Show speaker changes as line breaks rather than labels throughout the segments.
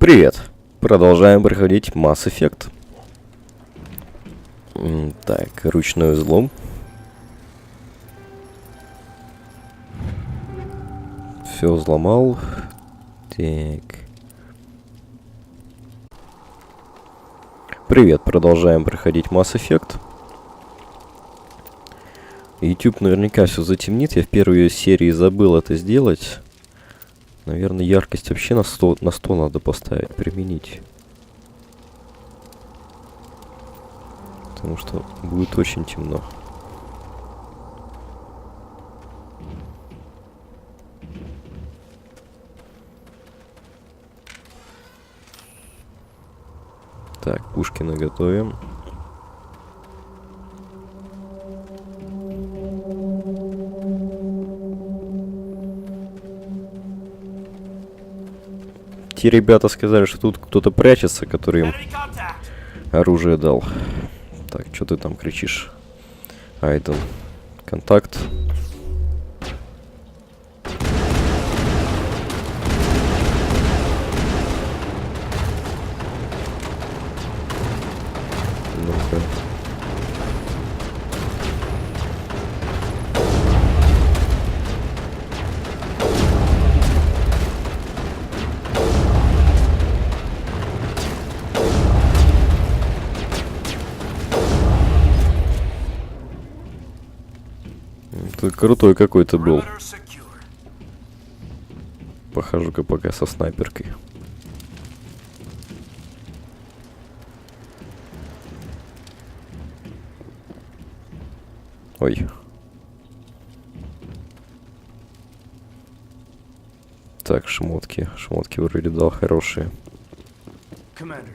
Привет! Продолжаем проходить Mass Effect. Так, ручной взлом. Все взломал. Так. Привет, продолжаем проходить Mass Effect. YouTube наверняка все затемнит. Я в первой серии забыл это сделать. Наверное, яркость вообще на 100 надо поставить, применить. Потому что будет очень темно. Так, пушки наготове. Те ребята сказали, что тут кто-то прячется, который им оружие дал. Так, что ты там кричишь? Айден. Контакт. Ну-ка. Ты крутой какой-то был. Похожу-ка пока со снайперкой. Ой. Так, шмотки. Шмотки вроде дал хорошие.
Commander,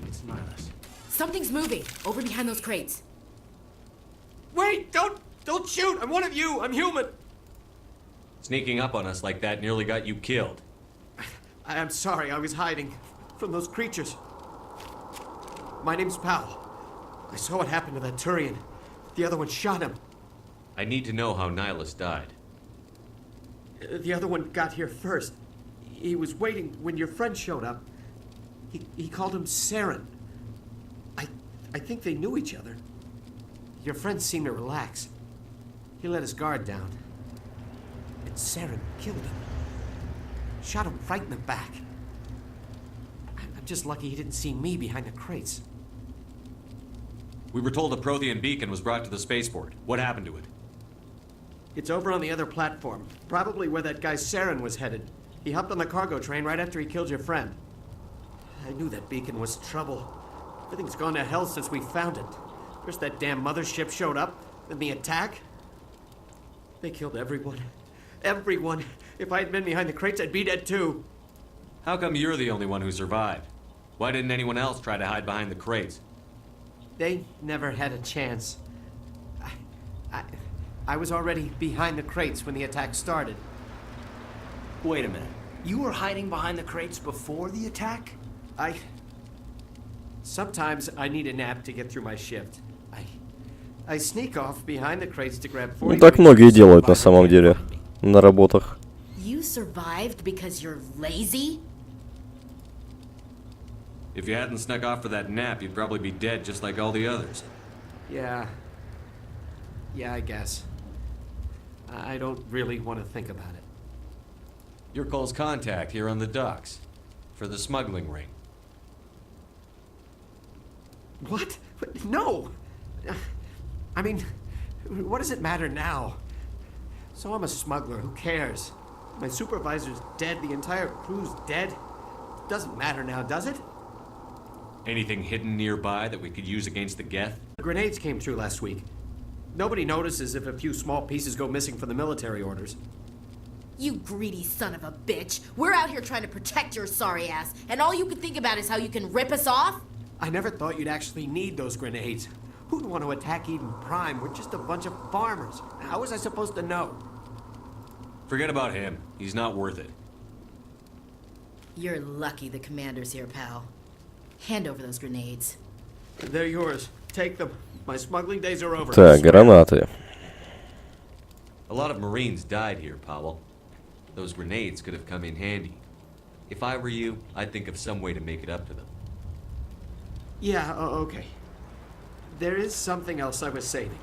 it's Nihilus.
Something's moving over behind those crates.
Wait! Don't shoot! I'm one of you! I'm human!
Sneaking up on us like that nearly got you killed.
I'm sorry, I was hiding from those creatures. My name's Powell. I saw what happened to that Turian. The other one shot him.
I need to know how Nihilus died.
The other one got here first. He was waiting when your friend showed up. He called him Saren. I think they knew each other. Your friend seemed to relax. He let his guard down. And Saren killed him. Shot him right in the back. I'm just lucky he didn't see me behind the crates.
We were told a Prothean beacon was brought to the spaceport. What happened to it?
It's over on the other platform. Probably where that guy Saren was headed. He hopped on the cargo train right after he killed your friend. I knew that beacon was trouble. Everything's gone to hell since we found it. First that damn mothership showed up, then the attack. They killed everyone. Everyone. If I had been behind the crates, I'd be dead too.
How come you're the only one who survived? Why didn't anyone else try to hide behind the crates?
They never had a chance. I was already behind the crates when the attack started.
Wait a minute. You were hiding behind the crates before the attack?
Sometimes I need a nap to get through my shift. I sneak off behind the crates to grab 40.
Ну так многие делают на самом деле на работах.
You survived because you're lazy?
If you hadn't snuck off for that nap, you'd probably be dead just like all the others.
Yeah, I guess. I don't really want to think about it.
You're Cole's contact here on the docks for the smuggling ring.
What? No! I mean, what does it matter now? So I'm a smuggler, who cares? My supervisor's dead, the entire crew's dead. Doesn't matter now, does it?
Anything hidden nearby that we could use against the Geth?
Grenades came through last week. Nobody notices if a few small pieces go missing from the military orders.
You greedy son of a bitch. We're out here trying to protect your sorry ass, and all you can think about is how you can rip us off?
I never thought you'd actually need those grenades. Who'd want to attack Eden Prime? We're just a bunch of farmers. How was I supposed to know?
Forget about him. He's not worth it.
You're lucky the commander's here, pal. Hand over those grenades.
They're yours. Take them. My smuggling days are over.
Так, гранаты.
A lot of Marines died here, Powell. Those grenades could have come in handy. If I were you, I'd think of some way to make it up to them.
Yeah, okay. There is something else I was saving.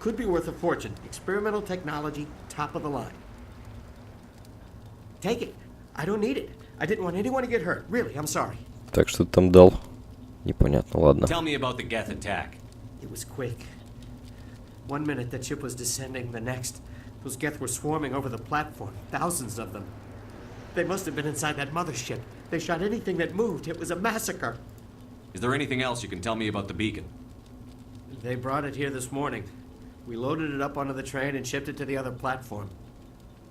Could be worth a fortune. Experimental technology, top of the line. Take it. I don't need it. I didn't want anyone to get hurt. Really, I'm sorry.
Так, что ты там дал? Непонятно, ладно.
Tell me about the Geth attack.
It was quick. 1 minute the ship was descending, the next, those Geth were swarming over the platform. Thousands of them. They must have been inside that mothership. They shot anything that moved. It was a massacre.
Is there anything else you can tell me about the beacon?
They brought it here this morning. We loaded it up onto the train and shipped it to the other platform.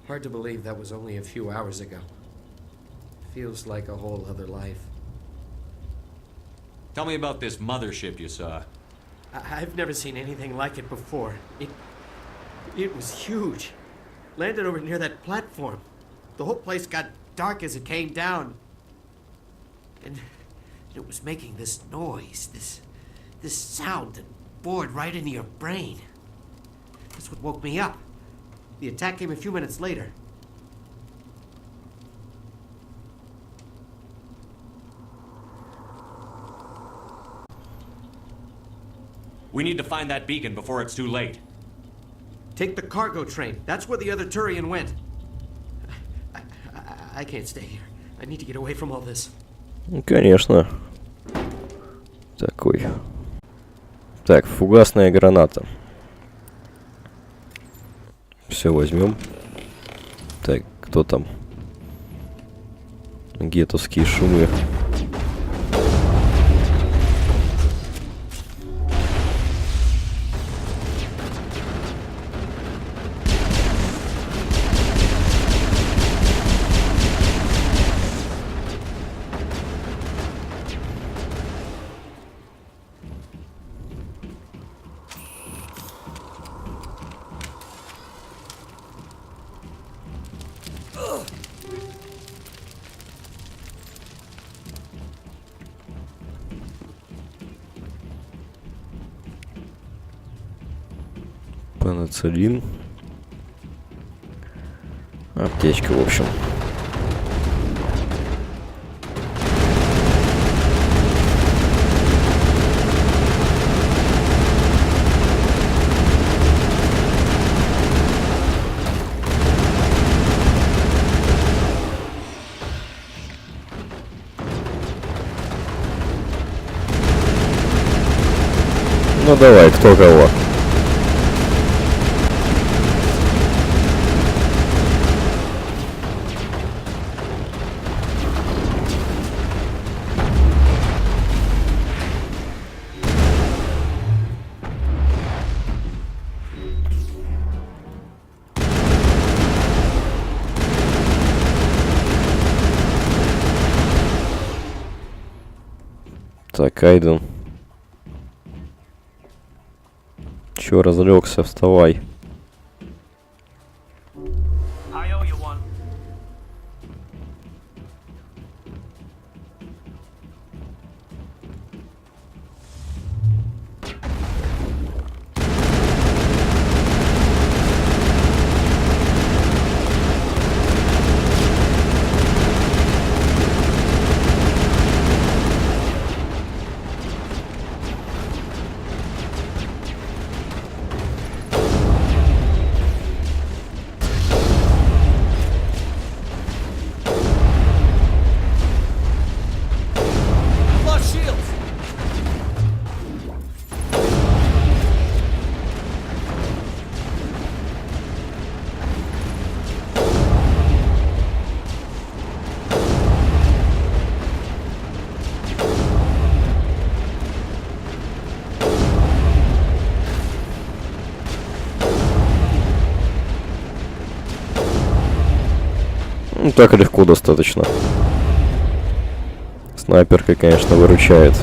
Hard to believe that was only a few hours ago. Feels like a whole other life.
Tell me about this mothership you saw.
I've never seen anything like it before. It was huge. Landed over near that platform. The whole place got dark as it came down. And it was making this noise, this sound that bored right into your brain. That's what woke me up. The attack came a few minutes later.
We need to find that beacon before it's too late.
Take the cargo train. That's where the other Turian went. I can't stay here. I need to get away from all this.
Ну, конечно. Такой. Так, фугасная граната. Все, возьмем. Так, кто там? Гетовские шумы. Пенициллин. Аптечка, в общем. Ну давай, кто кого? Так, Айден. Чё разлегся, вставай.
I owe you one. Lost shields.
Ну так легко достаточно. Снайперка, конечно, выручает.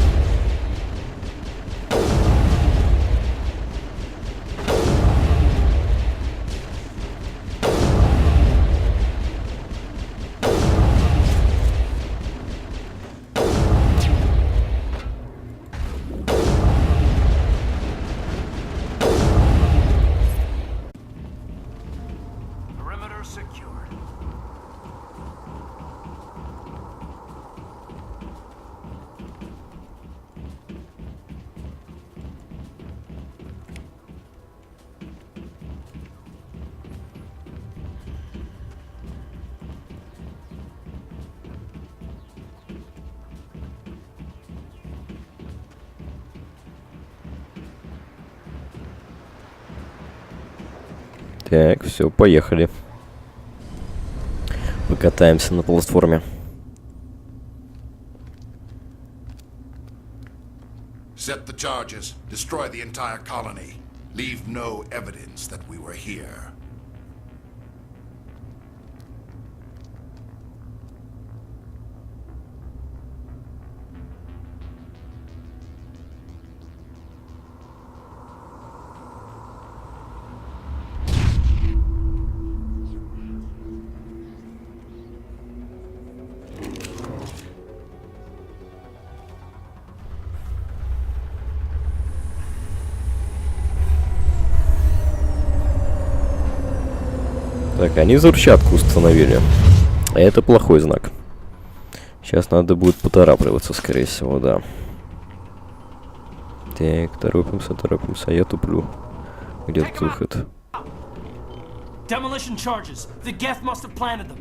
Perimeter secured.
Так, все, поехали. Мы катаемся на платформе.
Set the charges. Destroy the entire colony. Leave no evidence that we were here.
Так, они взрывчатку установили. А это плохой знак. Сейчас надо будет поторапливаться, скорее всего, да. Так, торопимся, я туплю. Где тут выход?
Demolition charges. The Geth must have planted them.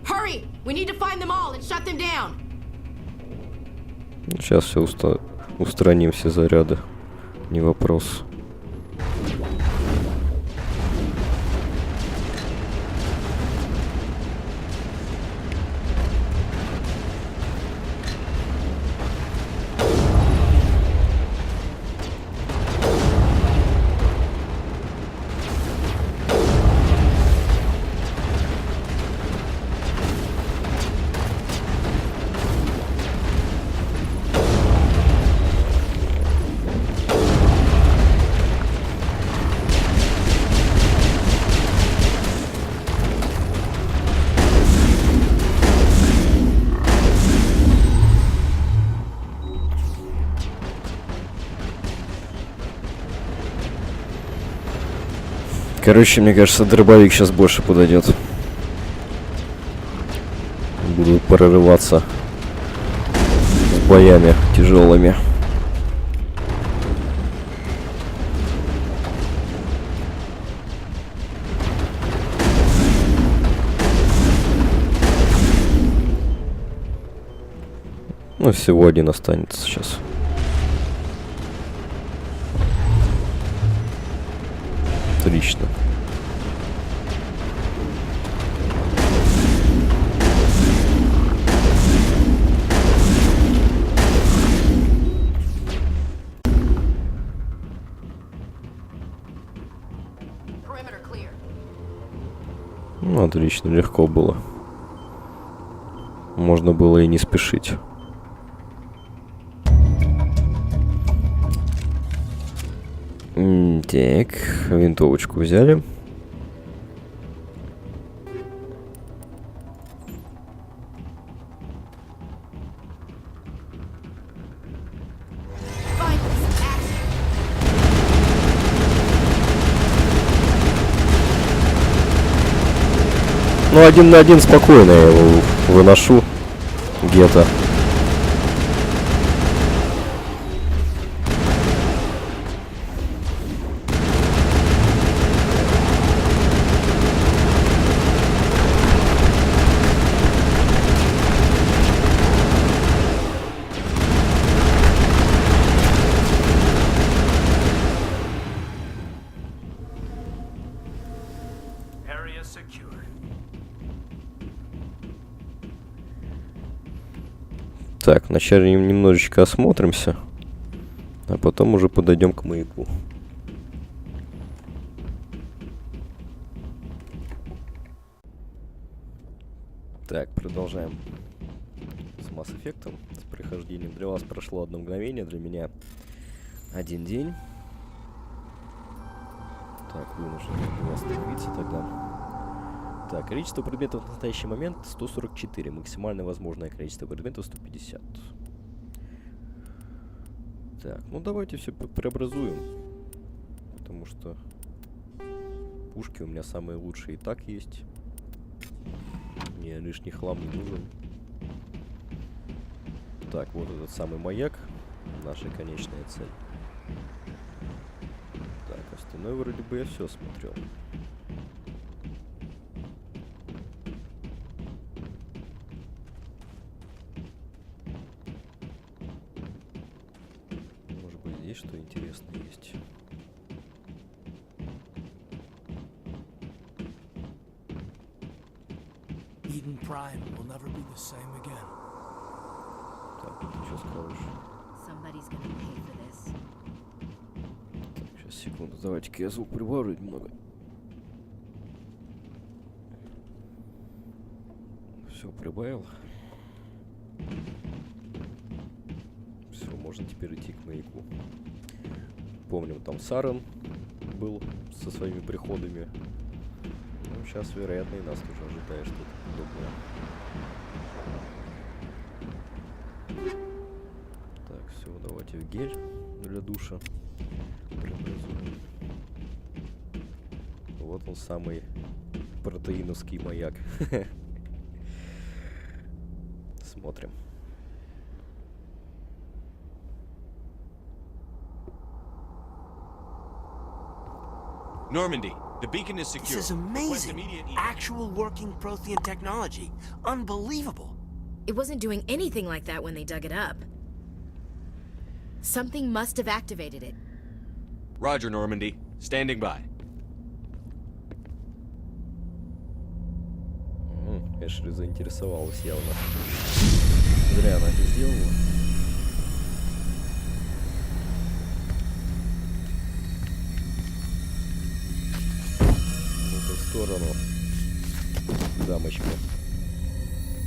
Hurry! We need to find them all and shut them down.
Сейчас все устраним, все заряды. Не вопрос. Короче, мне кажется, дробовик сейчас больше подойдет. Буду прорываться с боями тяжелыми. Ну, всего один останется сейчас. Отлично. Ну, отлично, легко было. Можно было и не спешить. Так, винтовочку взяли. Ну, 1 на 1 спокойно я его выношу где-то. Так, вначале немножечко осмотримся, а потом уже подойдем к маяку. Так, продолжаем с Mass Effect'ом, с прохождением. Для вас прошло 1 мгновение, для меня 1 день. Так, вынужден буду остановиться тогда. Так, количество предметов в настоящий момент 144. Максимальное возможное количество предметов 150. Так, ну давайте все преобразуем. Потому что пушки у меня самые лучшие и так есть. Мне лишний хлам не нужен. Так, вот этот самый маяк. Наша конечная цель. Так, остальное вроде бы я все смотрел. Может быть, здесь что интересное есть.
Prime will never be the same again.
Так, ты что скажешь?
Somebody's gonna pay for this.
Так, сейчас, секунду, давайте-ка я звук прибавлю немного. Все, прибавил. Все, можно теперь идти к маяку. Помним, там Сарен был со своими приходами. Ну, сейчас, вероятно, и нас тоже ожидает что-то подобное. Так, все, давайте в гель для душа преобразуем. Вот он, самый протеиновский маяк. Смотрим.
Normandy, the beacon is secure.
This is amazing. Actual working Prothean technology. Unbelievable.
It wasn't doing anything like that when they dug it up. Something must have activated it.
Roger, Normandy. Standing by.
Эшли заинтересовалась явно. Зря она это сделала. Ну-ка, в сторону. Дамочка.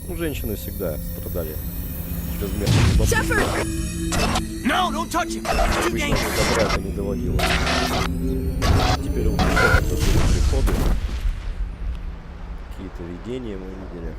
Ну, женщины всегда страдали чрезмерным любопытством.
No, don't touch him. Too
Обычно
dangerous.
добра это не доводило. Теперь вот что-то были приходы. Какие-то видения мы видели.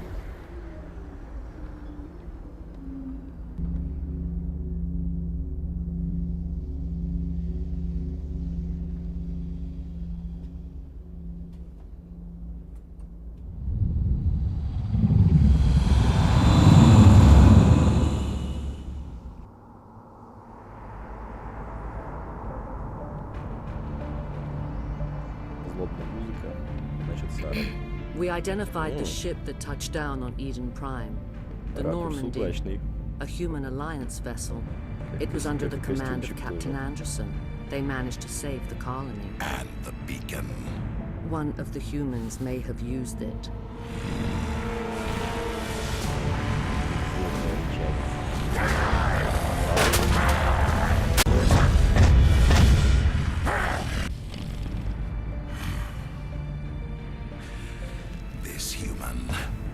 Злобная музыка. Значит, Сара.
We identified the ship that touched down on Eden Prime. The
Ракурс
Normandy,
удачный.
a human alliance vessel. It was under the command of Captain Anderson. They managed to save the colony.
And the beacon.
One of the humans may have used it.
This human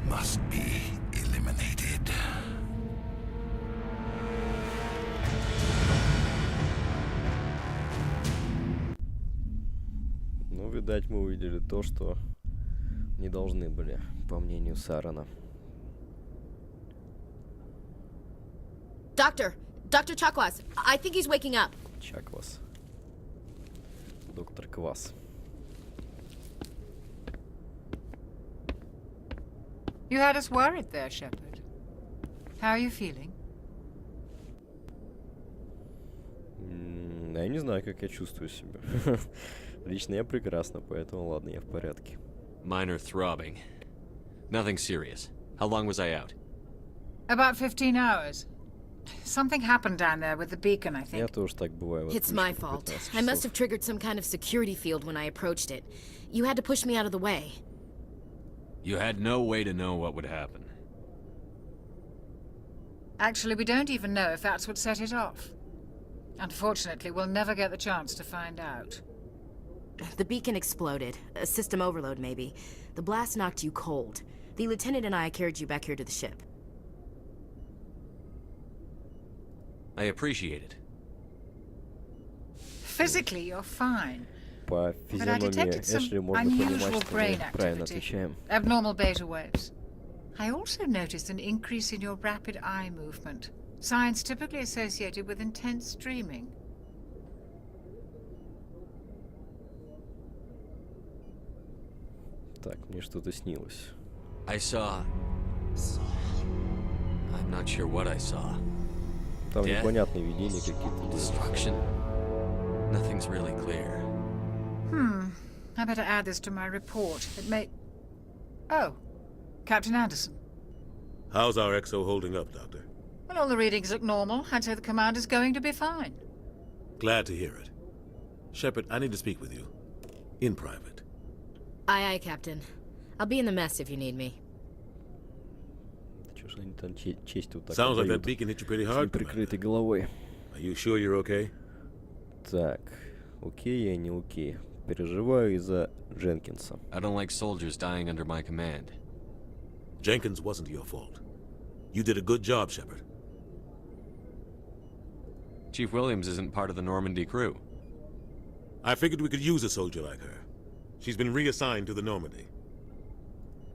must be eliminated.
Ну, видать, мы увидели то, что не должны были, по мнению Сарана.
Dr. Chakwas, I think he's waking up.
Чаквас. Доктор Квас.
You had us worried there, Shepard. How are you feeling?
Я не знаю, как я чувствую себя. Лично я прекрасно, поэтому ладно, я в порядке.
Minor throbbing. Nothing serious. How long was I out?
About 15 hours. Something happened down there with the beacon, I
Я
think.
тоже так бываю. в
It's
отпуске
my
по
fault.
15
I must
часов.
have triggered some kind of security field when I approached it. You had to push me out of the way.
You had no way to know what would happen.
Actually, we don't even know if that's what set it off. Unfortunately, we'll never get the chance to find out.
The beacon exploded. A system overload, maybe. The blast knocked you cold. The lieutenant and I carried you back here to the ship.
I appreciate it.
Physically, you're fine.
По
But I detected
физиономии Эшли
some
можно понимать,
unusual
что
brain
мы правильно
activity.
отвечаем.
Abnormal beta waves. I also noticed an increase in your rapid eye movement. Signs typically associated with intense dreaming.
Так, мне что-то снилось.
I saw... I'm not sure what I saw.
Там
Death?
непонятные видения какие-то.
Destruction? Nothing's really clear.
I better add this to my report. It may... Oh, Captain Anderson.
How's our XO holding up, Doctor?
Well, all the readings look normal. I'd say the commander's going to be fine.
Glad to hear it. Shepard, I need to speak with you. In private.
Aye, Captain. I'll be in the mess if you need me.
Конечно, они там честь вот так
Sounds like that
отдают
beacon hit you pretty
с
hard,
неприкрытой
Commander.
головой.
Are you sure you're okay?
Так, окей, я не окей. Переживаю из-за Дженкинса.
I don't like soldiers dying under my command.
Jenkins wasn't your fault. You did a good job, Shepard.
Chief Williams isn't part of the Normandy crew.
I figured we could use a soldier like her. She's been reassigned to the Normandy.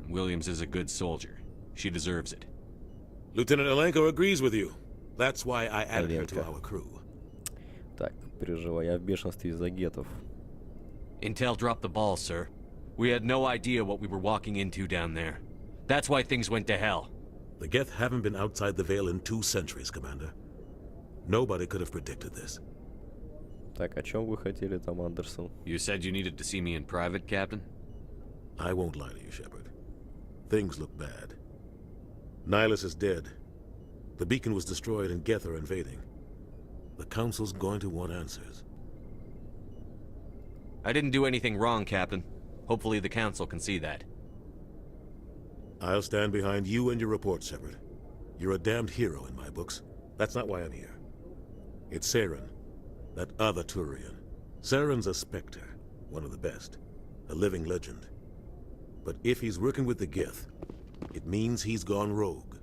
Williams is a good soldier. She deserves it.
Lieutenant Alenko agrees with you. That's why I added her to
Alenko.
our crew.
Так, переживаю, я в бешенстве из-за гетов.
Intel dropped the ball, sir. We had no idea what we were walking into down there. That's why things went to hell.
The Geth haven't been outside the Veil in 2 centuries, Commander. Nobody could have predicted this.
Так, о чем вы хотели там, Андерсон?
You said you needed to see me in private, Captain?
I won't lie to you, Shepard. Things look bad. Nihilus is dead. The beacon was destroyed and Geth are invading. The Council's going to want answers.
I didn't do anything wrong, Captain. Hopefully the Council can see that.
I'll stand behind you and your report, Shepard. You're a damned hero in my books. That's not why I'm here. It's Saren, that other Turian. Saren's a Spectre, one of the best. A living legend. But if he's working with the Geth, it means he's gone rogue.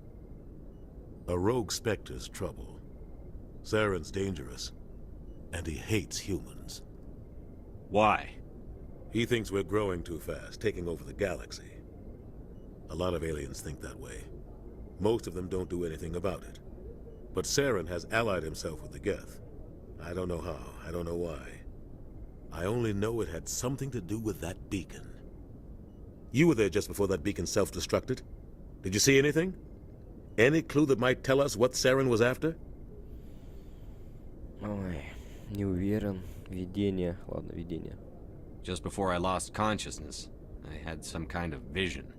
A rogue Spectre's trouble. Saren's dangerous, and he hates humans.
Why?
He thinks we're growing too fast, taking over the galaxy. A lot of aliens think that way. Most of them don't do anything about it. But Saren has allied himself with the Geth. I don't know how, I don't know why. I only know it had something to do with that beacon. You were there just before that beacon self-destructed. Did you see anything? Any clue that might tell us what Saren was after?
Ой, не уверен. Видение. Ладно, видение.
Just before I lost consciousness, I had some kind of vision.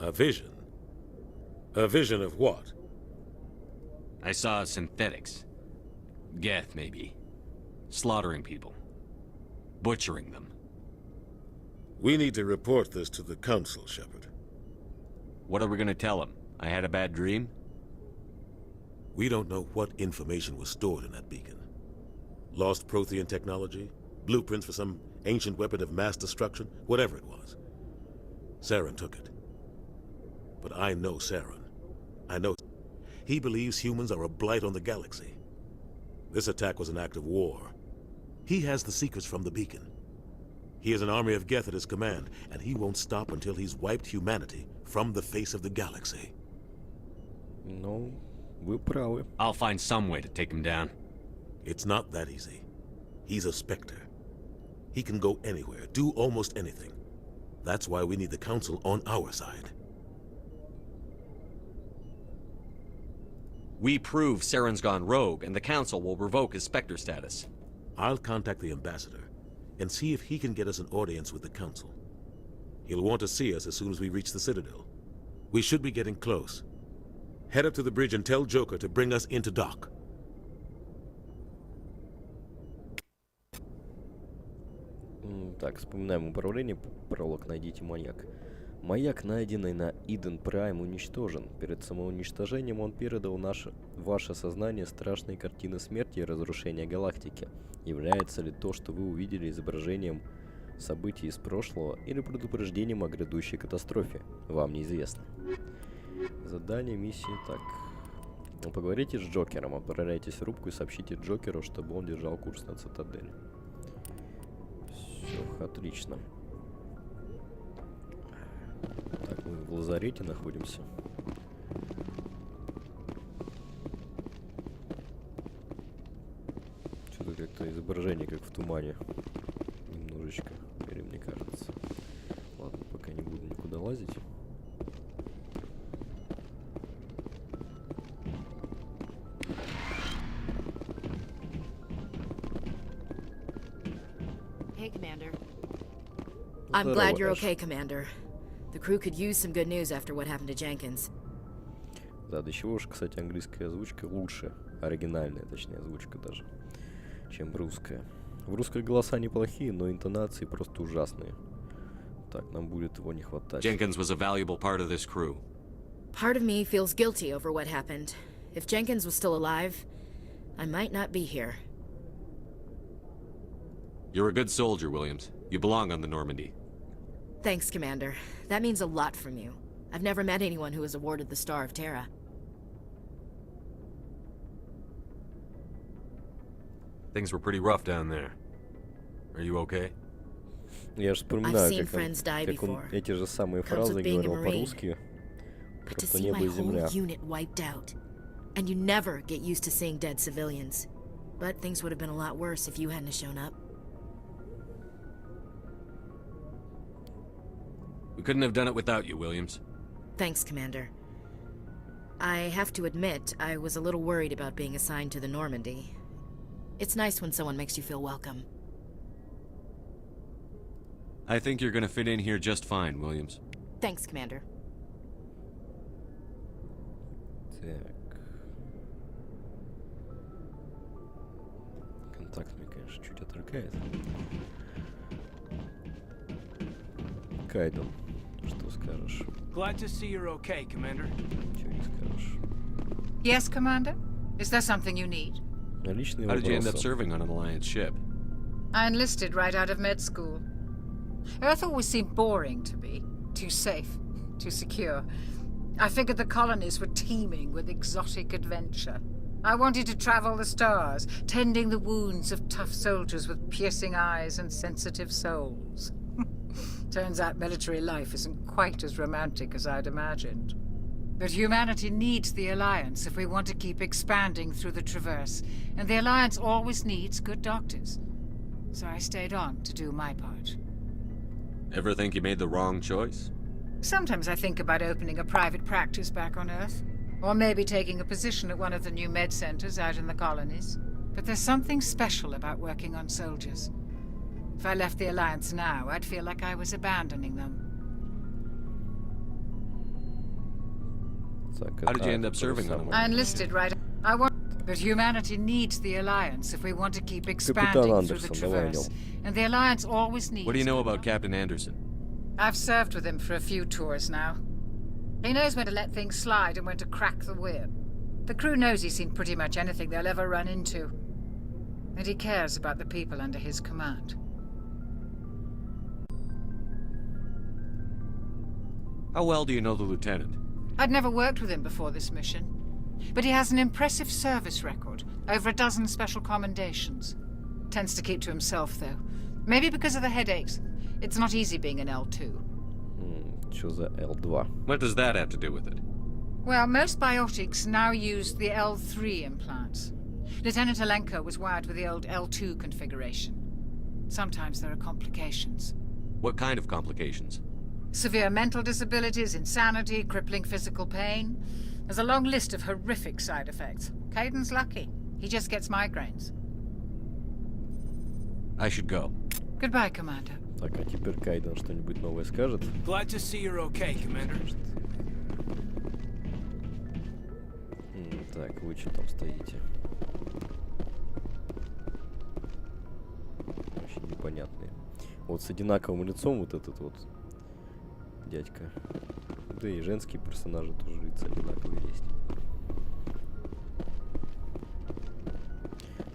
A vision? A vision of what?
I saw synthetics. Geth, maybe. Slaughtering people. Butchering them.
We need to report this to the Council, Shepard.
What are we gonna tell them? I had a bad dream?
We don't know what information was stored in that beacon. Lost Prothean technology? Blueprints for some ancient weapon of mass destruction? Whatever it was. Saren took it. But I know Saren. I know he believes humans are a blight on the galaxy. This attack was an act of war. He has the secrets from the beacon. He has an army of Geth at his command, and he won't stop until he's wiped humanity from the face of the galaxy.
Ну, вы правы.
I'll find some way to take him down.
It's not that easy. He's a Spectre. He can go anywhere, do almost anything. That's why we need the Council on our side.
We prove Saren's gone rogue, and the Council will revoke his Spectre status.
I'll contact the Ambassador and see if he can get us an audience with the Council. He'll want to see us as soon as we reach the Citadel. We should be getting close. Head up to the bridge and tell Joker to bring us into dock.
Так, вспоминаем управление. Пролог «Найдите маяк». Маяк, найденный на Иден Прайм, уничтожен. Перед самоуничтожением он передал ваше сознание страшные картины смерти и разрушения галактики. Является ли то, что вы увидели, изображением событий из прошлого или предупреждением о грядущей катастрофе? Вам неизвестно. Задание миссии так. Ну, поговорите с Джокером, отправляйтесь в рубку и сообщите Джокеру, чтобы он держал курс на цитадель. Все, отлично. Так, мы в лазарете находимся. Что-то как-то изображение как в тумане. Немножечко, или мне кажется. Ладно, пока не буду никуда лазить.
Hey, Commander. I'm glad you're okay, Commander. The crew could use some good news after what happened to Jenkins.
Да, до чего уж, кстати, английская озвучка лучше, оригинальная, точнее, озвучка даже, чем русская. В русской голоса неплохие, но интонации просто ужасные. Так, нам будет его не хватать.
Jenkins was a valuable part of this crew.
Part of me feels guilty over what happened. If Jenkins was still alive, I might not be here.
You're a good soldier, Williams. You belong on the Normandy.
Thanks, Commander. That means a lot from you. I've never met anyone who was awarded the Star of Terra.
Things were pretty rough down there. Are you okay?
Я же
I've
вспоминаю,
seen
как
friends die
он
before.
эти же самые
Comes
фразы
with being a
говорил
Marine.
по-русски.
But to
Просто
see my
небо и
whole
земля.
unit wiped out. And you never get used to seeing dead civilians. But things would have been a lot worse if you hadn't shown up.
We couldn't have done it without you, Williams.
Thanks, Commander. I have to admit, I was a little worried about being assigned to the Normandy. It's nice when someone makes you feel welcome.
I think you're gonna fit in here just fine, Williams.
Thanks, Commander.
Так. Контакт меня, конечно, чуть отвлекает. Кайден, что скажешь?
Glad to see you're okay, Commander.
Чего не скажешь?
Yes, Commander? Is there something you need?
Личные
How did you end up
вопросы.
serving on an Alliance ship?
I enlisted right out of med school. Earth always seemed boring to me. Too safe, too secure. I figured the colonies were teeming with exotic adventure. I wanted to travel the stars, tending the wounds of tough soldiers with piercing eyes and sensitive souls. Turns out military life isn't quite as romantic as I'd imagined. But humanity needs the Alliance if we want to keep expanding through the Traverse, and the Alliance always needs good doctors. So I stayed on to do my part.
Ever think you made the wrong choice?
Sometimes I think about opening a private practice back on Earth, or maybe taking a position at one of the new med centers out in the colonies. But there's something special about working on soldiers. If I left the Alliance now, I'd feel like I was abandoning them.
Так,
How did you end up
то же
serving on
самое.
I enlisted right. I want. But humanity needs the Alliance if we want to keep
Капитан
expanding through the
Андерсон, давай о
Traverse.
нем.
And the Alliance always needs.
What do you know about Captain Anderson?
I've served with him for a few tours now. He knows when to let things slide and when to crack the whip. The crew knows he's seen pretty much anything they'll ever run into. And he cares about the people under his command.
How well do you know the lieutenant?
I'd never worked with him before this mission. But he has an impressive service record, over a dozen special commendations. Tends to keep to himself, though. Maybe because of the headaches. It's not easy being an L2.
Что за L2?
What does that have to do with it?
Well, most biotics now use the L3 implants. Lieutenant Alenko was wired with the old L2 configuration. Sometimes there are complications.
What kind of complications?
Severe mental disabilities, insanity, crippling physical pain. There's a long list of horrific side effects. Caden's lucky. He just gets migraines.
I should go.
Goodbye, Commander.
Так, а теперь Кайден что-нибудь новое скажет?
Glad to see you're okay, Commander.
Так, вы что там стоите? Вообще непонятные. Вот с одинаковым лицом вот этот вот дядька. Да и женские персонажи тоже лица одинаковые есть.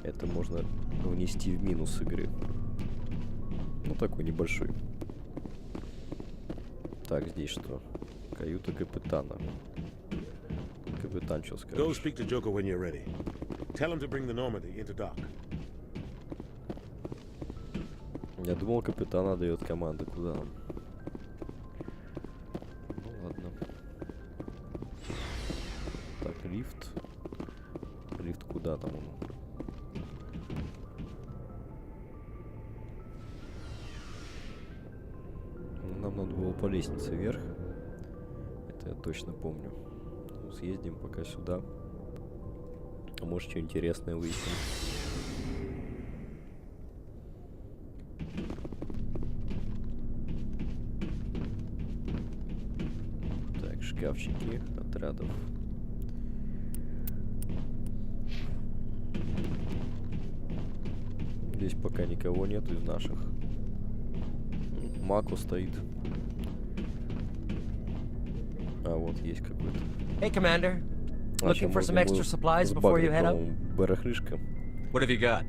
Это можно внести в минус игры. Ну, такой небольшой. Так, здесь что? Каюта капитана. Капитан, что скажешь?
Go speak to Joker when you're ready. Tell him to bring the Normandy into dock.
Я думал, капитан отдает команды. Куда нам? Ну, ладно. Так, лифт. Лифт куда там он? Нам надо было по лестнице вверх. Это я точно помню. Ну, съездим пока сюда. А может, что интересное выясним. Так, шкафчики отрядов. Здесь пока никого нету из наших. Мако стоит. А, вот есть какой-то.
Hey, Commander.
А,
Looking
ща
for some
можно
extra
его
supplies before you
сбагрить,
head out?
по-моему, барахлишко.
What have you got?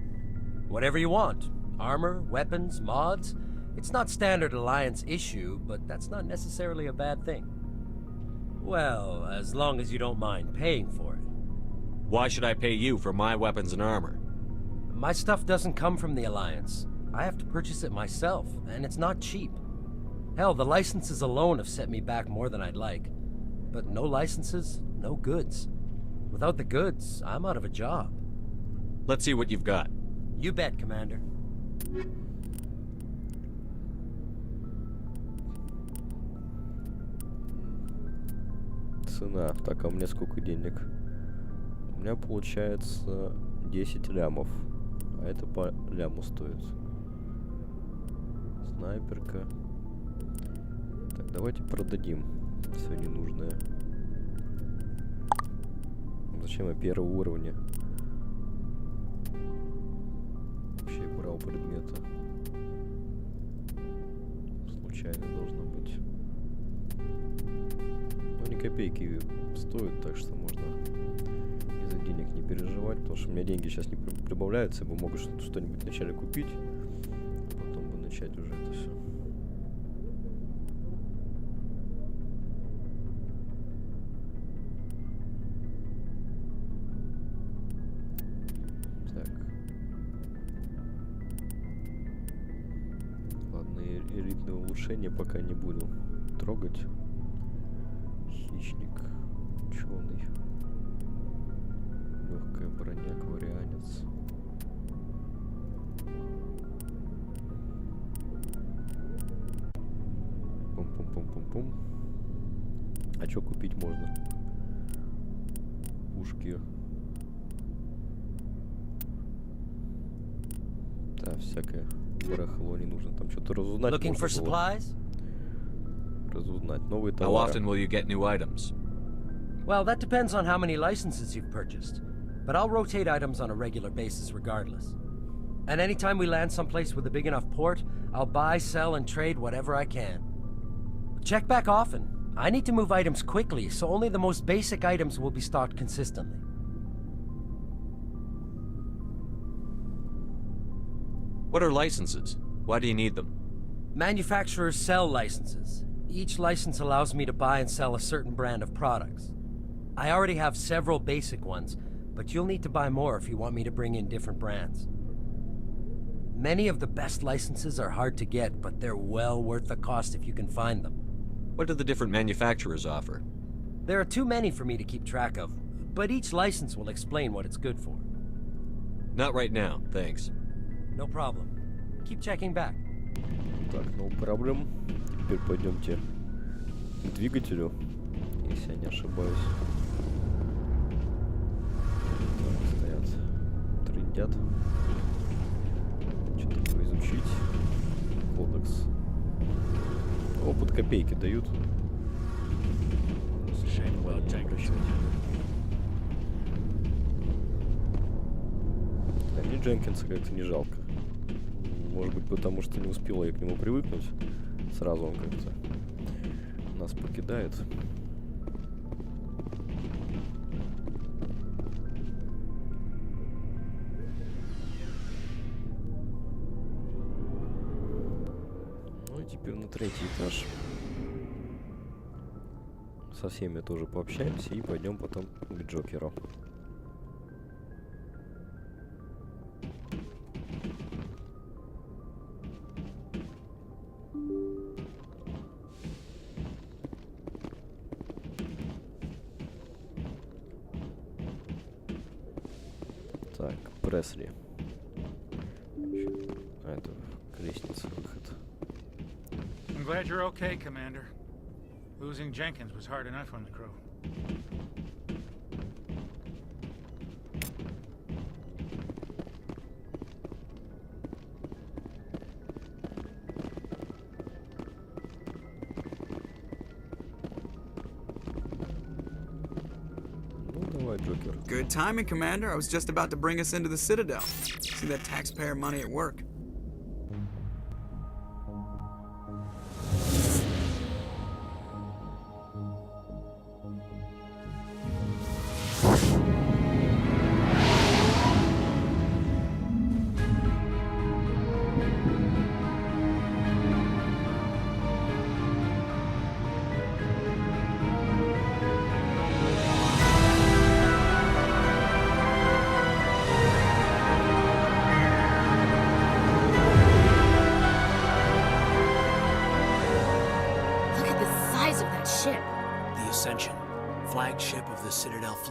Whatever you want. Armor, weapons, mods. It's not standard Alliance issue, but that's not necessarily a bad thing. Well, as long as you don't mind paying for it.
Why should I pay you for my weapons and armor?
My stuff doesn't come from the Alliance. I have to purchase it myself, and it's not cheap. Hell, the licenses alone have set me back more than I'd like. But no licenses, no goods. Without the goods, I'm out of a job.
Let's see what you've got.
You bet, Commander.
Цена. Так, а у меня сколько денег? У меня получается 10 лямов. А это по ляму стоит. Снайперка. Так, давайте продадим все ненужное. Зачем я первого уровня? Вообще брал предметы. Случайно должно быть. Но ни копейки стоит, так что можно из-за денег не переживать, потому что у меня деньги сейчас не прибавляются, я бы мог что-нибудь вначале купить, потом бы начать уже это все. Так. Ладно, элитные улучшения пока не буду трогать. Хищник, ученый, легкая броня, кварианец. Пум-пум-пум-пум-пум. А что купить можно? Пушки. Да, всякое барахло не нужно. Там что-то разузнать
Looking for
можно было.
supplies?
Разузнать новые
How
товары.
often will you get new items?
Well, that depends on how many licenses you've purchased. But I'll rotate items on a regular basis regardless. And anytime we land someplace with a big enough port, I'll buy, sell, and trade whatever I can. Check back often. I need to move items quickly, so only the most basic items will be stocked consistently.
What are licenses? Why do you need them?
Manufacturers sell licenses. Each license allows me to buy and sell a certain brand of products. I already have several basic ones, but you'll need to buy more if you want me to bring in different brands. Many of the best licenses are hard to get, but they're well worth the cost if you can find them.
What do the different manufacturers offer?
There are too many for me to keep track of, but each license will explain what it's good for.
Not right now, thanks.
No problem. Keep checking back.
Так, no problem. Теперь пойдемте к двигателю, если я не ошибаюсь. Так, стоят, трындят. Что такое изучить? Кодекс. Опыт копейки дают. А мне Дженкинса как-то не жалко. Может быть, потому что не успела я к нему привыкнуть. Сразу он как-то нас покидает. Ну и теперь на третий этаж. Со всеми тоже пообщаемся и пойдем потом к Джокеру. Так, Пресли. А, это к лестнице выход.
I'm glad you're okay, Commander. Losing Jenkins was hard enough on the crew.
Джокер.
Good timing, Commander. I was just about to bring us into the Citadel. See that taxpayer money at work.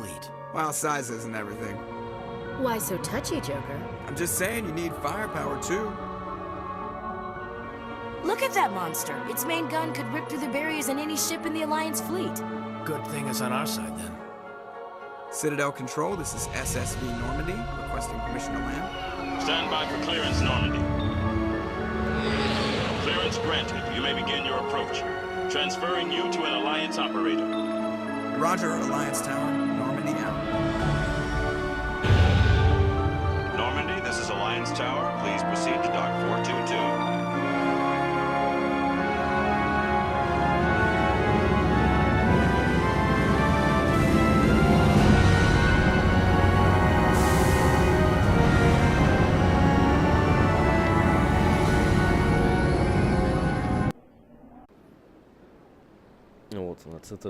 fleet.
Well, sizes and everything.
Why so touchy, Joker?
I'm just saying you need firepower, too.
Look at that monster. Its main gun could rip through the barriers in any ship in the Alliance fleet.
Good thing it's on our side, then.
Citadel Control, this is SSV Normandy, requesting permission to land.
Stand by for clearance, Normandy. Clearance granted. You may begin your approach. Transferring you to an Alliance operator.
Roger, Alliance Tower. Normandy out.
Normandy, this is Alliance Tower. Please proceed to Dock 422.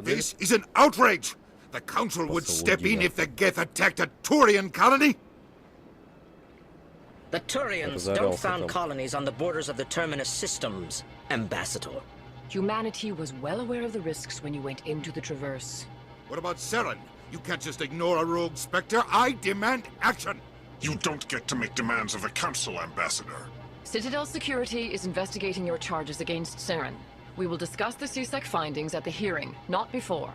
This is an outrage! The Council would step in if the Geth attacked a Turian colony?
The Turians don't found colonies on the borders of the Terminus systems, Ambassador.
Humanity was well aware of the risks when you went into the Traverse.
What about Seren? You can't just ignore a rogue Spectre. I demand action!
You don't get to make demands of the Council, Ambassador.
Citadel Security is investigating your charges against Seren. We will discuss the CSEC findings at the hearing, not before.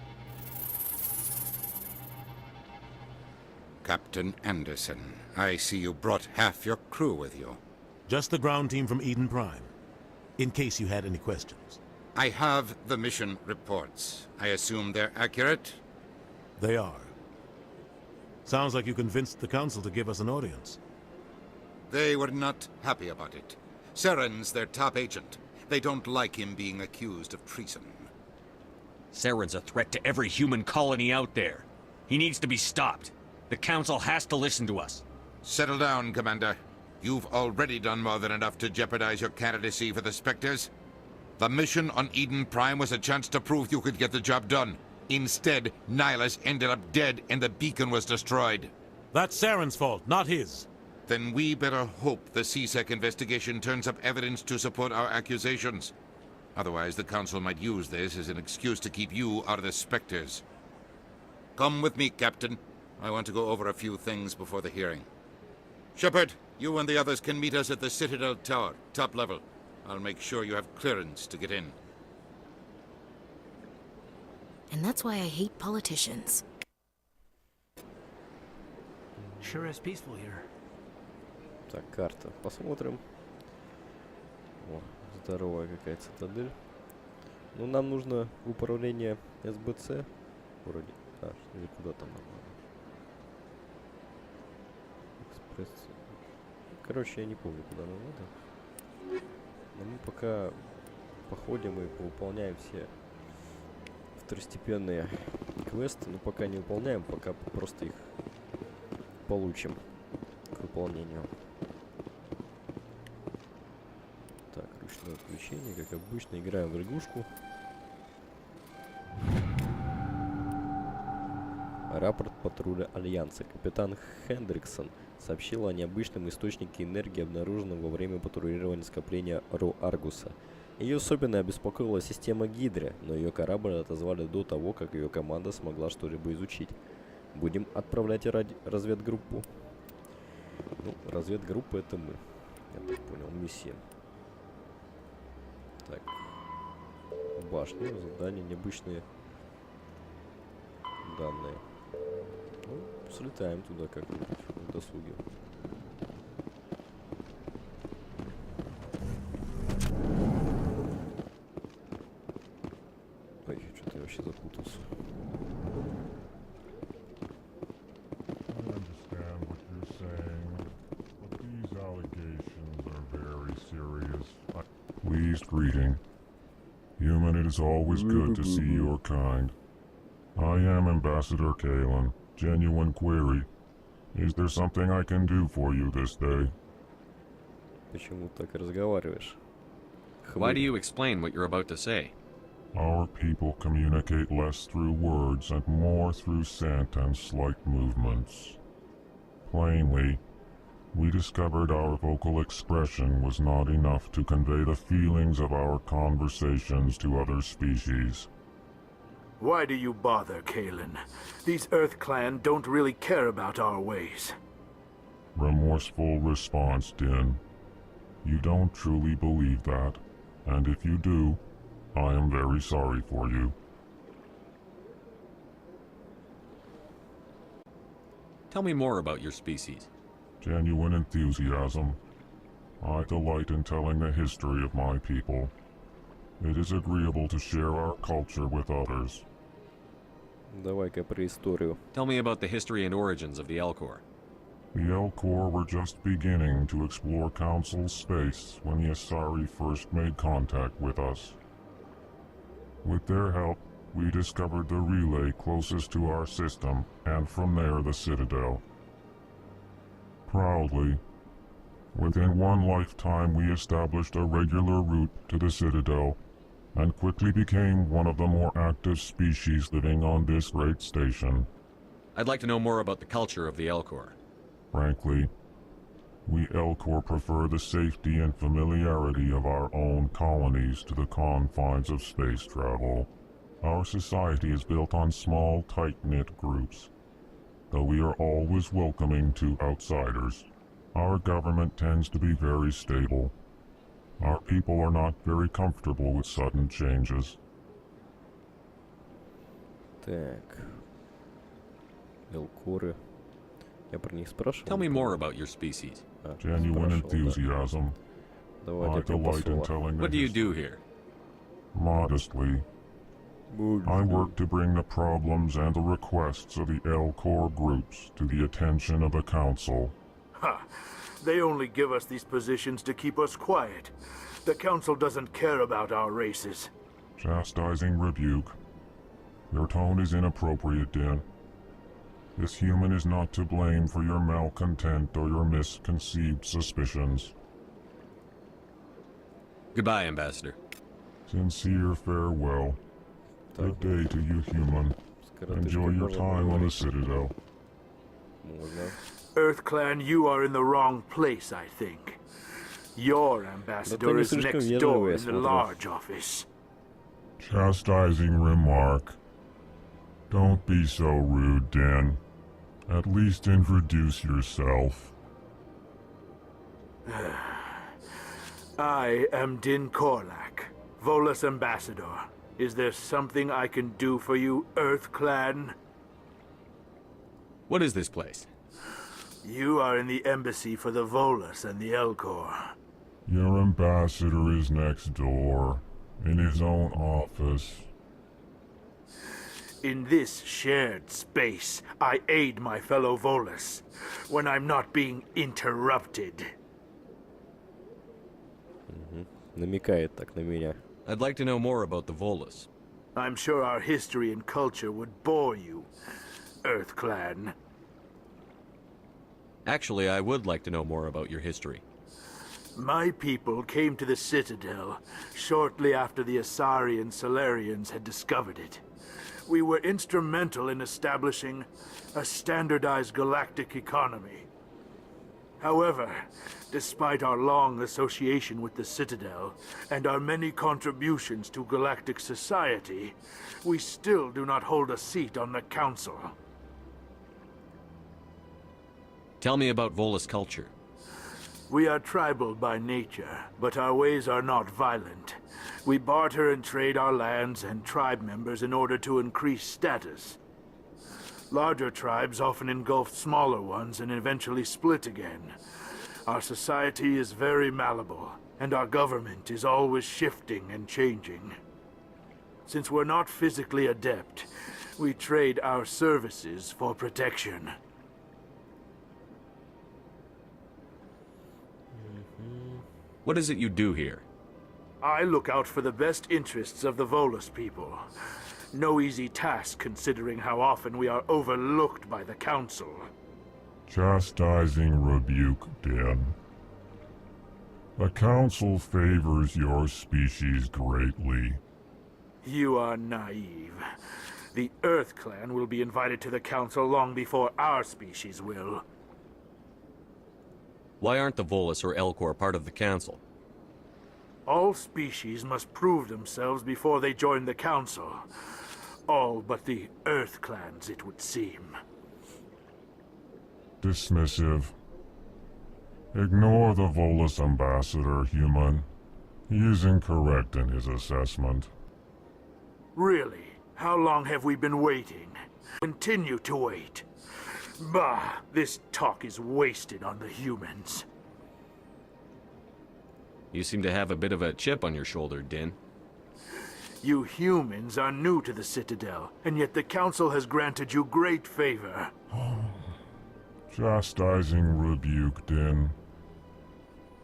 Captain Anderson, I see you brought half your crew with you.
Just the ground team from Eden Prime, in case you had any questions.
I have the mission reports. I assume they're accurate?
They are. Sounds like you convinced the Council to give us an audience.
They were not happy about it. Seren's their top agent. They don't like him being accused of treason.
Seren's a threat to every human colony out there. He needs to be stopped. The Council has to listen to us.
Settle down, Commander. You've already done more than enough to jeopardize your candidacy for the Spectres. The mission on Eden Prime was a chance to prove you could get the job done. Instead, Nihilus ended up dead and the beacon was destroyed.
That's Seren's fault, not his.
Then we better hope the CSEC investigation turns up evidence to support our accusations. Otherwise, the Council might use this as an excuse to keep you out of the Spectres. Come with me, Captain. I want to go over a few things before the hearing. Shepard, you and the others can meet us at the Citadel Tower, top level. I'll make sure you have clearance to get in.
And that's why I hate politicians.
Sure is peaceful here.
Так, карта. Посмотрим. О, здоровая какая цитадель. Ну, нам нужно в управление СБЦ. Вроде. А, или куда там нам надо? Экспресс. Короче, я не помню, куда нам надо. Но мы пока походим и выполняем все второстепенные квесты. Но пока не выполняем, пока просто их получим к выполнению. Так, ручное отключение, как обычно, играем в лягушку. Рапорт патруля Альянса. Капитан Хендриксон сообщил о необычном источнике энергии, обнаруженном во время патрулирования скопления Ру Аргуса. Ее особенно обеспокоила система Гидры, но ее корабль отозвали до того, как ее команда смогла что-либо изучить. Будем отправлять разведгруппу. Ну, разведгруппа это мы. Я так понял, миссия. Так. Башня, задание, необычные данные. Ну, слетаем туда как-нибудь в досуге. Ой, что-то я вообще запутался.
Pleased greeting. Human, it is always good to see your kind. I am Ambassador Kalen. Genuine query. Is there something I can do for you this day?
Почему так разговариваешь?
Why do you explain what you're about to say?
Our people communicate less through words and more through scent and slight movements. Plainly, we discovered our vocal expression was not enough to convey the feelings of our conversations to other species.
Why do you bother, Kalen? These Earth Clan don't really care about our ways.
Remorseful response, Din. You don't truly believe that, and if you do, I am very sorry for you.
Tell me more about your species.
Genuine enthusiasm. I delight in telling the history of my people. It is agreeable to share our culture with others.
Давай-ка про историю.
Tell me about the history and origins of the Elcor.
The Elcor were just beginning to explore Council space when the Asari first made contact with us. With their help, we discovered the relay closest to our system, and from there the Citadel. Proudly, within one lifetime we established a regular route to the Citadel, and quickly became one of the more active species living on this great station.
I'd like to know more about the culture of the Elcor.
Frankly, we Elcor prefer the safety and familiarity of our own colonies to the confines of space travel. Our society is built on small, tight-knit groups, though we are always welcoming to outsiders. Our government tends to be very stable. Our people are not very comfortable with sudden changes.
Так. Элкоры. Я про них спрашивал.
Tell me more about your species.
Genuine enthusiasm. I delight in telling
What do you do here?
Modestly. I work to bring the problems and the requests of the Elcor groups to the attention of the Council.
Ha! They only give us these positions to keep us quiet. The Council doesn't care about our races.
Chastising rebuke. Your tone is inappropriate, Din. This human is not to blame for your malcontent or your misconceived suspicions.
Goodbye, Ambassador.
Sincere farewell. Good day to you, human. Enjoy your time on the Citadel.
Earth Clan, you are in the wrong place, I think. Your ambassador is next door in the large office.
Chastising remark. Don't be so rude, Din. At least introduce yourself.
I am Din Korlak, Volus ambassador. Is there something I can do for you, Earth Clan?
What is this place?
You are in the embassy for the Volus and the Elcor.
Your ambassador is next door, in his own office.
In this shared space, I aid my fellow Volus when I'm not being interrupted.
Намекает так на меня.
I'd like to know more about the Volus.
I'm sure our history and culture would bore you, Earth Clan.
Actually, I would like to know more about your history.
My people came to the Citadel shortly after the Asari and Solarians had discovered it. We were instrumental in establishing a standardized galactic economy. However, despite our long association with the Citadel and our many contributions to galactic society, we still do not hold a seat on the Council.
Tell me about Volus culture.
We are tribal by nature, but our ways are not violent. We barter and trade our lands and tribe members in order to increase status. Larger tribes often engulf smaller ones and eventually split again. Our society is very malleable, and our government is always shifting and changing. Since we're not physically adept, we trade our services for protection.
What is it you do here?
I look out for the best interests of the Volus people. No easy task considering how often we are overlooked by the Council.
Chastising rebuke, Din. The Council favors your species greatly.
You are naive. The Earth Clan will be invited to the Council long before our species will.
Why aren't the Volus or Elcor part of the Council?
All species must prove themselves before they join the Council. All but the Earth clans, it would seem.
Dismissive. Ignore the Volus ambassador, human. He is incorrect in his assessment.
Really? How long have we been waiting? Continue to wait. Bah, this talk is wasted on the humans.
You seem to have a bit of a chip on your shoulder, Din.
You humans are new to the Citadel, and yet the Council has granted you great favor.
Chastising rebuke, Din.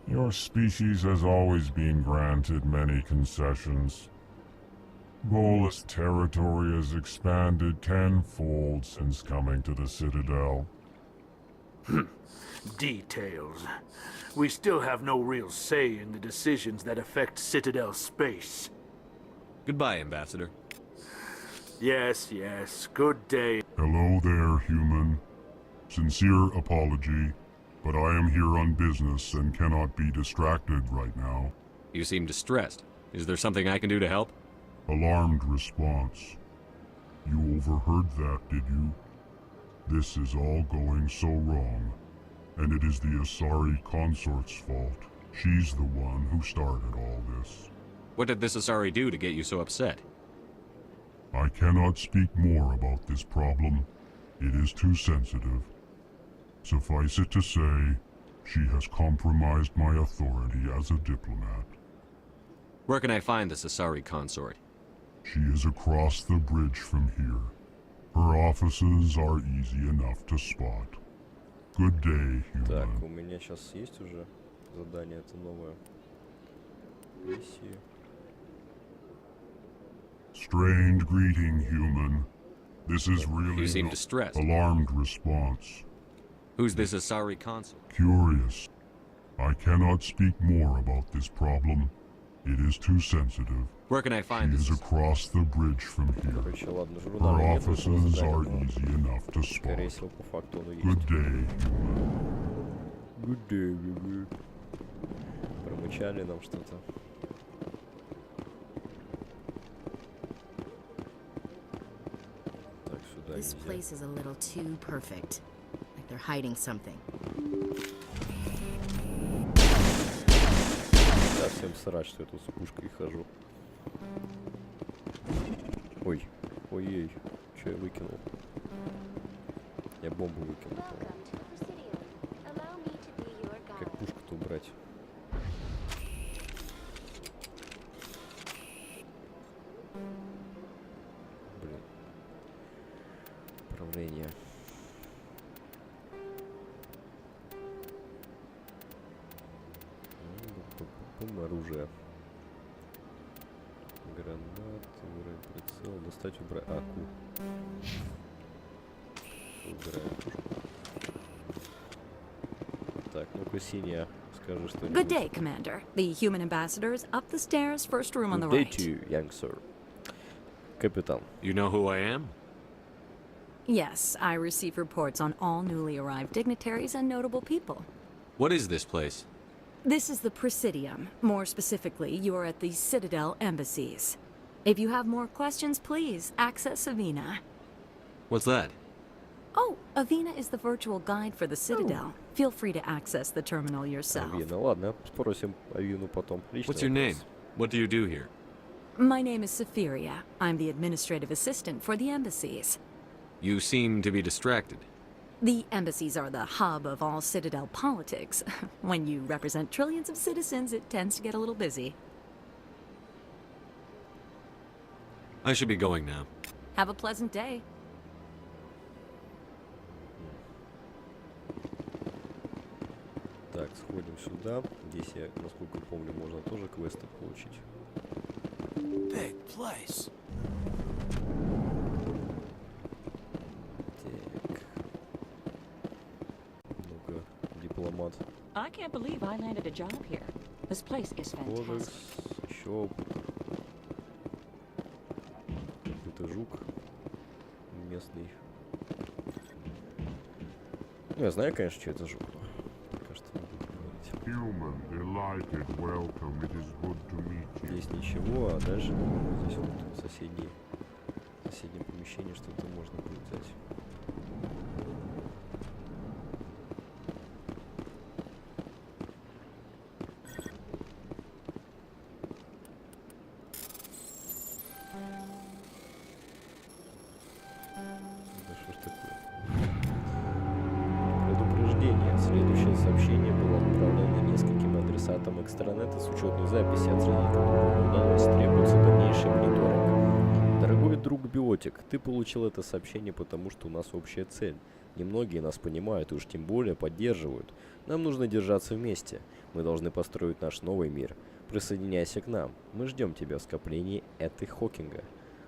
Your species has always been granted many concessions. Volus territory has expanded tenfold since coming to the Citadel.
Details. We still have no real say in the decisions that affect Citadel space.
Goodbye, Ambassador.
Yes, yes. Good day.
Hello there, human. Sincere apology, but I am here on business and cannot be distracted right now.
You seem distressed. Is there something I can do to help?
Alarmed response. You overheard that, did you? This is all going so wrong, and it is the Asari consort's fault. She's the one who started all this.
What did this Asari do to get you so upset?
I cannot speak more about this problem. It is too sensitive. Suffice it to say, she has compromised my authority as a diplomat.
Where can I find this Asari consort?
She is across the bridge from here. Her offices are easy enough to spot. Good day, human.
Так, у меня сейчас есть уже задание, это новое. Миссия.
Strained greeting, human. This is really
You seem distressed.
Alarmed response.
Who's this Asari consort?
Curious. I cannot speak more about this problem. It is too sensitive.
Where can I find
She
this?
is across the bridge from here.
Короче, ладно,
Her
журналы нет,
offices
задание,
are
но,
easy enough to
скорее
spot.
всего, по факту оно есть.
Good day, human.
Good day, baby. Промычали нам что-то. Так, сюда
This
нельзя.
place is a little too perfect. Like they're hiding something.
Совсем срать, что я тут с пушкой хожу. Ой, ой-ой, что я выкинул? Я бомбу выкинул. Как пушку-то убрать? Блин. Управление. Оружие. Гранат, убрать прицел, достать, убрать. Убираем пушку. Так, ну-ка, синяя, скажи что-нибудь.
Good day, Commander. The human ambassador is up the stairs, first room on the
Good day
right.
to you, young sir. Капитан.
You know who I am?
Yes, I receive reports on all newly arrived dignitaries and notable people.
What is this place?
This is the Presidium. More specifically, you are at the Citadel embassies. If you have more questions, please access Avina.
What's that?
Oh, Avina is the virtual guide for the Citadel. Feel free to access the terminal yourself.
Авина, ладно, спросим Авину потом. Личный
What's your name?
вопрос.
What do you do here?
My name is Safiria. I'm the administrative assistant for the embassies.
You seem to be distracted.
The embassies are the hub of all Citadel politics. When you represent trillions of citizens, it tends to get a little busy.
I should be going now.
Have a pleasant day.
Так, сходим сюда. Здесь, я, насколько помню, можно тоже квесты получить.
Big place.
Так. Ну-ка, дипломат.
I can't believe I landed a job here. This place is
Кодекс.
fantastic.
Еще опыт. Какой-то жук. Местный. Ну, я знаю, конечно, что это жук, но пока что не буду говорить.
Human, delighted, welcome. It is good to meet you.
Здесь ничего, а дальше здесь вот соседний соседнем помещении что-то можно будет взять. Да что ж такое? Предупреждение. Следующее сообщение было отправлено нескольким адресатам экстранета с учетной записи, отследить которую не удалось. Требуется дальнейший мониторинг. Дорогой друг Биотик, ты получил это сообщение, потому что у нас общая цель. Немногие нас понимают и уж тем более поддерживают. Нам нужно держаться вместе. Мы должны построить наш новый мир. Присоединяйся к нам. Мы ждем тебя в скоплении этой Хокинга.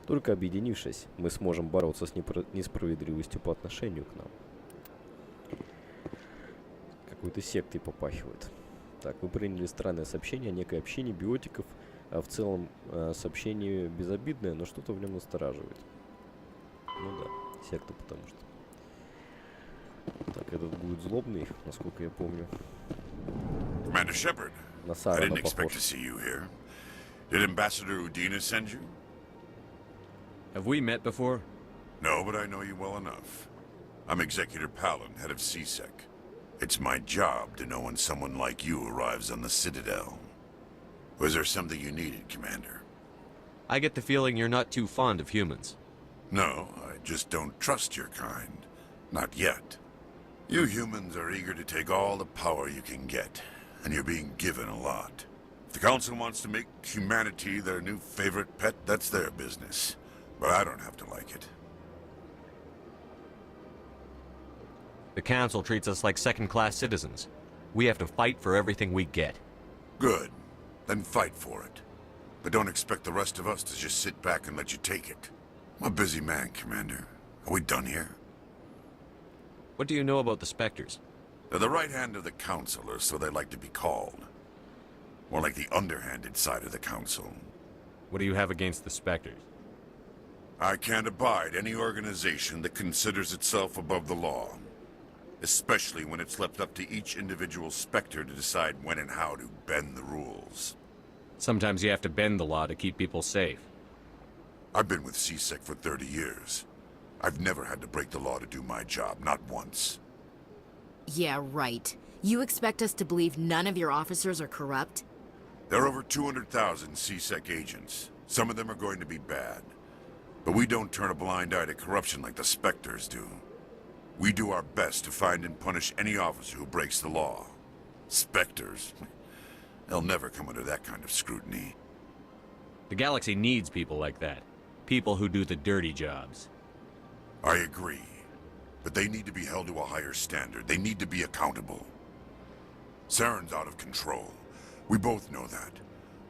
Только объединившись, мы сможем бороться с несправедливостью по отношению к нам. Какой-то сектой попахивает. Так, вы приняли странное сообщение о некой общине биотиков. А в целом сообщение безобидное, но что-то в нем настораживает. Ну да, секта, потому что. Так, этот будет злобный, насколько я помню.
Commander Shepard,
На
I
Сарана
didn't expect to
похож.
see you here. Did Ambassador Udina send you?
Have we met before?
No, but I know you well enough. I'm Executor Palin, head of CSEC. It's my job to know when someone like you arrives on the Citadel. Was there something you needed, Commander?
I get the feeling you're not too fond of humans.
No, I just don't trust your kind. Not yet. You humans are eager to take all the power you can get, and you're being given a lot. If the Council wants to make humanity their new favorite pet, that's their business. But I don't have to like it.
The Council treats us like second-class citizens. We have to fight for everything we get.
Good. Then fight for it. But don't expect the rest of us to just sit back and let you take it. I'm a busy man, Commander. Are we done here?
What do you know about the Spectres?
They're the right hand of the Council, or so they like to be called. More like the underhanded side of the Council.
What do you have against the Spectres?
I can't abide any organization that considers itself above the law. Especially when it's left up to each individual Spectre to decide when and how to bend the rules.
Sometimes you have to bend the law to keep people safe.
I've been with CSEC for 30 years. I've never had to break the law to do my job, not once.
Yeah, right. You expect us to believe none of your officers are corrupt?
There are over 200,000 CSEC agents. Some of them are going to be bad. But we don't turn a blind eye to corruption like the Spectres do. We do our best to find and punish any officer who breaks the law. Spectres? They'll never come under that kind of scrutiny.
The galaxy needs people like that. People who do the dirty jobs.
I agree. But they need to be held to a higher standard. They need to be accountable. Saren's out of control. We both know that.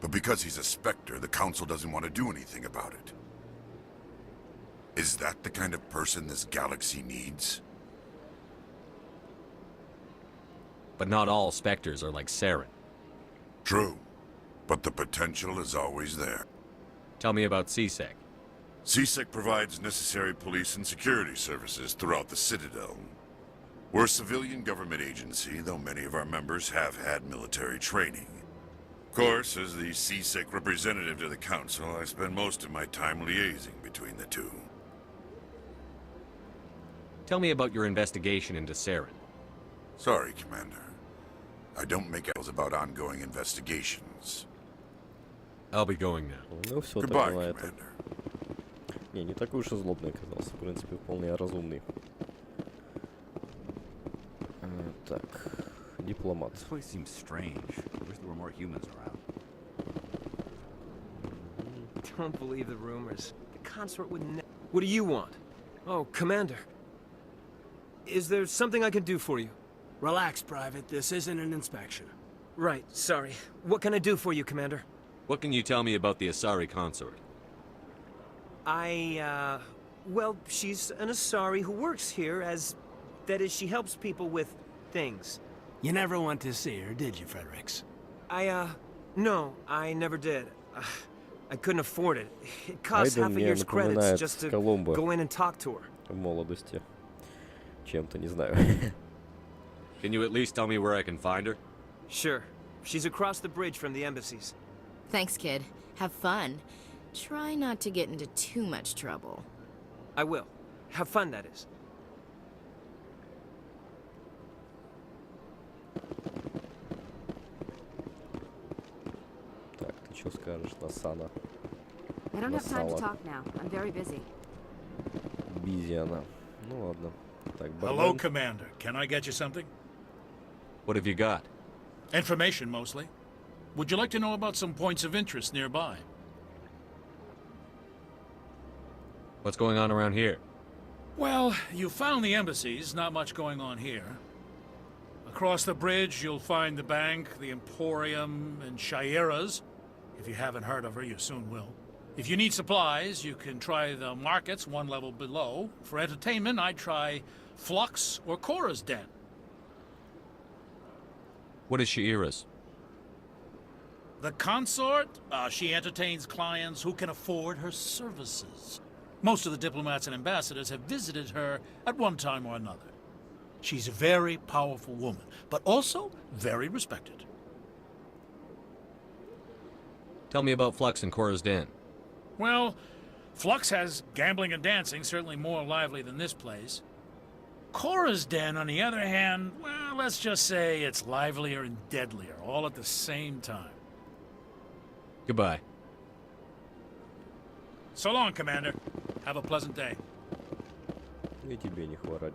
But because he's a Spectre, the Council doesn't want to do anything about it. Is that the kind of person this galaxy needs?
But not all Spectres are like Saren.
True. But the potential is always there.
Tell me about CSEC.
CSEC provides necessary police and security services throughout the Citadel. We're a civilian government agency, though many of our members have had military training. Of course, as the CSEC representative to the Council, I spend most of my time liaising between the two.
Tell me about your investigation into Saren.
Sorry, Commander. I don't make else about ongoing investigations.
I'll be going now.
Ну все,
Goodbye,
так на это.
Commander.
Не, не такой уж и злобный оказался. В принципе, вполне разумный. Так, дипломат.
This place seems strange. I wish there were more humans around.
Don't believe the rumors. The consort would ne- What do you want? Oh, Commander. Is there something I can do for you?
Relax, Private. This isn't an inspection.
Right, sorry. What can I do for you, Commander?
What can you tell me about the Asari consort?
Well, she's an Asari who works here as... That is, she helps people with things.
You never went to see her, did you, Fredericks?
No, I never did. I couldn't afford it. It costs
Айден
half a
мне
year's credits
напоминает
just to
Колумба
go in and talk to her.
в молодости. Чем-то, не знаю.
Can you at least tell me where I can find her?
Sure. She's across the bridge from the embassies.
Thanks, kid. Have fun. Try not to get into too much trouble.
I will. Have fun, that is.
Так, ты что скажешь на Сана?
I don't have time to talk now. I'm very busy.
Бизи она. Ну ладно. Так,
Hello,
бармен.
Commander. Can I get you something?
What have you got?
Information, mostly. Would you like to know about some points of interest nearby?
What's going on around here?
Well, you found the embassies. Not much going on here. Across the bridge, you'll find the bank, the Emporium, and Shaira's. If you haven't heard of her, you soon will. If you need supplies, you can try the markets one level below. For entertainment, I'd try Flux or Cora's Den.
What is Shaira's?
The consort, she entertains clients who can afford her services. Most of the diplomats and ambassadors have visited her at one time or another. She's a very powerful woman, but also very respected.
Tell me about Flux and Cora's Den.
Well, Flux has gambling and dancing, certainly more lively than this place. Cora's Den, on the other hand, well, let's just say it's livelier and deadlier, all at the same time.
Goodbye.
So long, Commander. Have a pleasant day.
И тебе не хворать.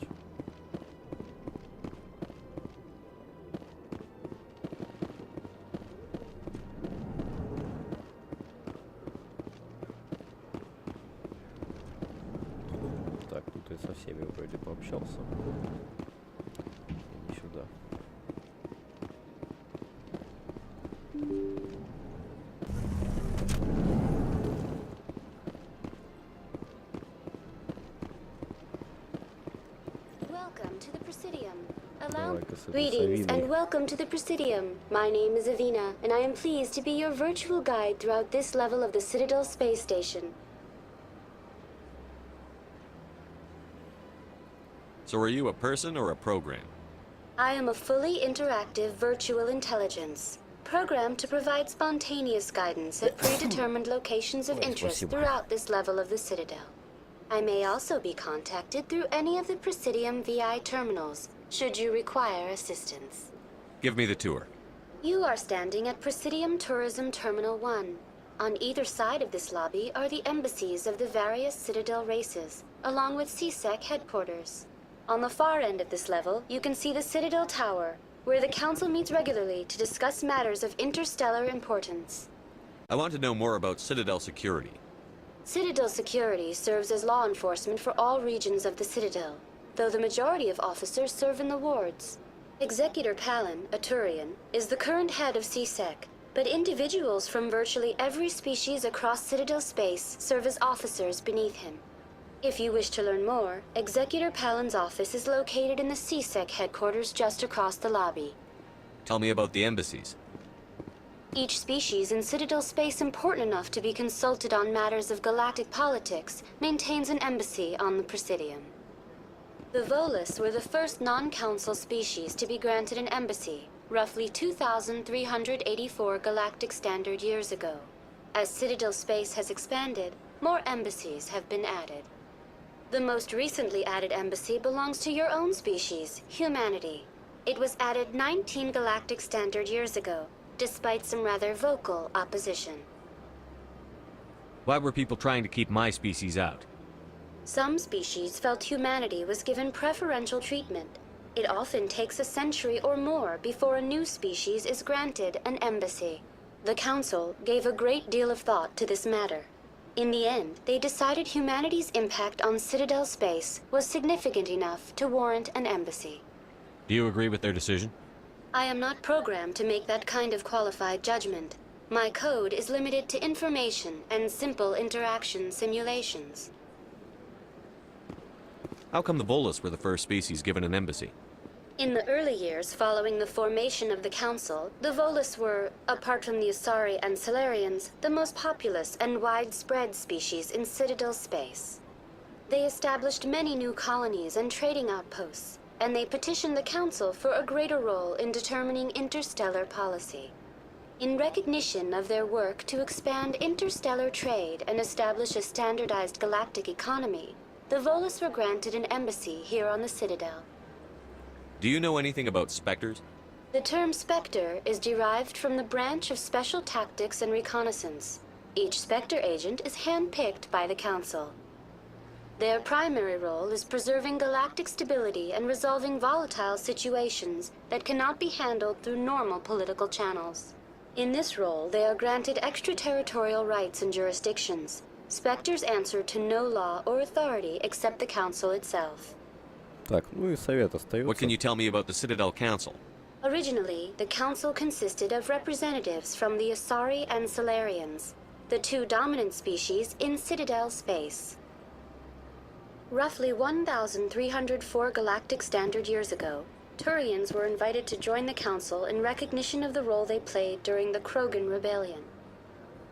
Так, тут я со всеми вроде пообщался. Иди сюда.
Welcome to the Presidium. Allow
Давай-ка с этой
Greetings
Савиной.
and welcome to the Presidium. My name is Avina, and I am pleased to be your virtual guide throughout this level of the Citadel Space Station.
So are you a person or a program?
I am a fully interactive virtual intelligence, programmed to provide spontaneous guidance at predetermined locations of
Ой,
interest
спасибо.
throughout this level of the Citadel. I may also be contacted through any of the Presidium VI terminals, should you require assistance.
Give me the tour.
You are standing at Presidium Tourism Terminal 1. On either side of this lobby are the embassies of the various Citadel races, along with CSEC headquarters. On the far end of this level, you can see the Citadel Tower, where the Council meets regularly to discuss matters of interstellar importance.
I want to know more about Citadel security.
Citadel security serves as law enforcement for all regions of the Citadel, though the majority of officers serve in the wards. Executor Palin, a Turian, is the current head of CSEC, but individuals from virtually every species across Citadel space serve as officers beneath him. If you wish to learn more, Executor Palin's office is located in the CSEC headquarters just across the lobby.
Tell me about the embassies.
Each species in Citadel space important enough to be consulted on matters of galactic politics maintains an embassy on the Presidium. The Volus were the first non-council species to be granted an embassy, roughly 2,384 galactic standard years ago. As Citadel space has expanded, more embassies have been added. The most recently added embassy belongs to your own species, humanity. It was added 19 galactic standard years ago, despite some rather vocal opposition.
Why were people trying to keep my species out?
Some species felt humanity was given preferential treatment. It often takes a century or more before a new species is granted an embassy. The Council gave a great deal of thought to this matter. In the end, they decided humanity's impact on Citadel space was significant enough to warrant an embassy.
Do you agree with their decision?
I am not programmed to make that kind of qualified judgment. My code is limited to information and simple interaction simulations.
How come the Volus were the first species given an embassy?
In the early years following the formation of the Council, the Volus were, apart from the Asari and Solarians, the most populous and widespread species in Citadel space. They established many new colonies and trading outposts, and they petitioned the Council for a greater role in determining interstellar policy. In recognition of their work to expand interstellar trade and establish a standardized galactic economy, the Volus were granted an embassy here on the Citadel.
Do you know anything about Spectres?
The term Spectre is derived from the branch of Special Tactics and Reconnaissance. Each Spectre agent is handpicked by the Council. Their primary role is preserving galactic stability and resolving volatile situations that cannot be handled through normal political channels. In this role, they are granted extraterritorial rights and jurisdictions. Spectres answer to no law or authority except the Council itself.
Так, ну и совет остается.
What can you tell me about the Citadel Council?
Originally, the Council consisted of representatives from the Asari and Solarians, the two dominant species in Citadel space. Roughly 1,304 galactic standard years ago, Turians were invited to join the Council in recognition of the role they played during the Krogan Rebellion.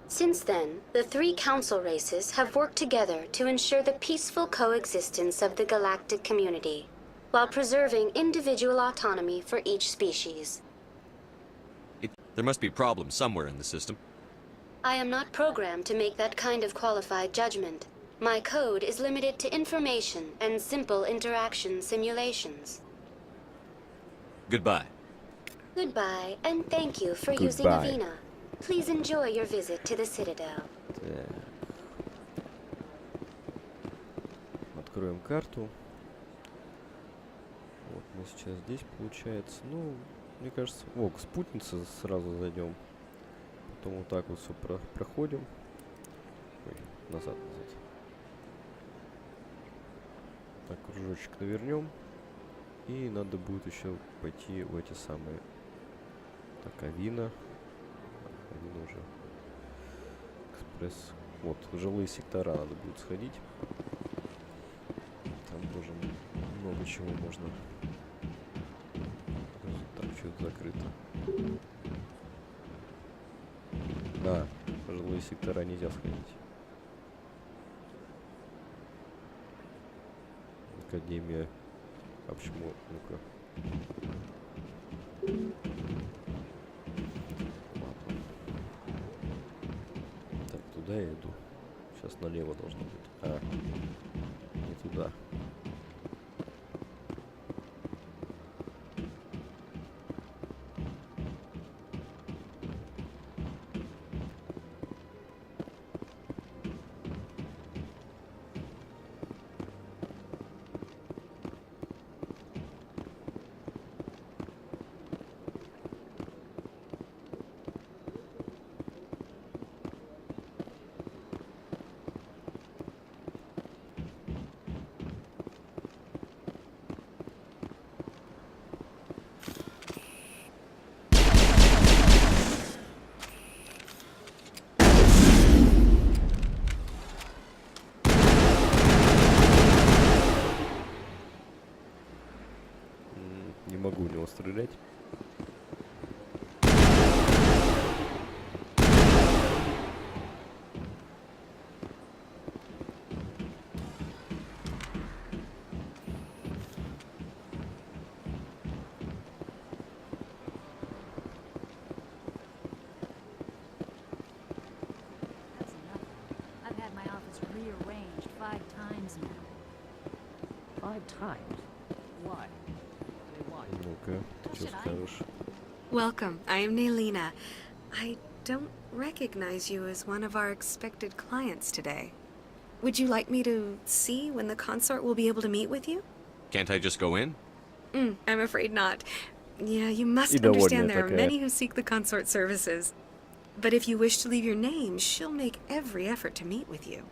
Since then, the three Council races have worked together to ensure the peaceful coexistence of the galactic community, while preserving individual autonomy for each species.
There must be problems somewhere in the system.
I am not programmed to make that kind of qualified judgment. My code is limited to information and simple interaction simulations.
Goodbye.
Goodbye, and thank you for using Avina. Please enjoy your visit to the Citadel.
Так. Откроем карту. Вот мы сейчас здесь, получается. Ну, мне кажется... О, к спутнице сразу зайдем. Потом вот так вот все проходим. Ой, назад. Так, кружочек навернем. И надо будет еще пойти в эти самые... Так, Авина. Авина уже. Экспресс. Вот, в жилые сектора надо будет сходить. Там тоже много чего можно. Там что-то закрыто. Да, в жилые сектора нельзя сходить. Академия. А почему? Ну-ка. Ладно. Так, туда я иду. Сейчас налево должно быть. А, не туда. Не могу в него стрелять.
I've had my office rearranged 5 times now.
5 times? Why?
Ну-ка, ты что скажешь?
Welcome. I am Nailina. I don't recognize you as one of our expected clients today. Would you like me to see when the consort will be able to meet with you?
Can't I just go in?
I'm afraid not. Yeah, you must
И довольная
understand there are
такая.
many who seek the consort services. But if you wish to leave your name, she'll make every effort to meet with you.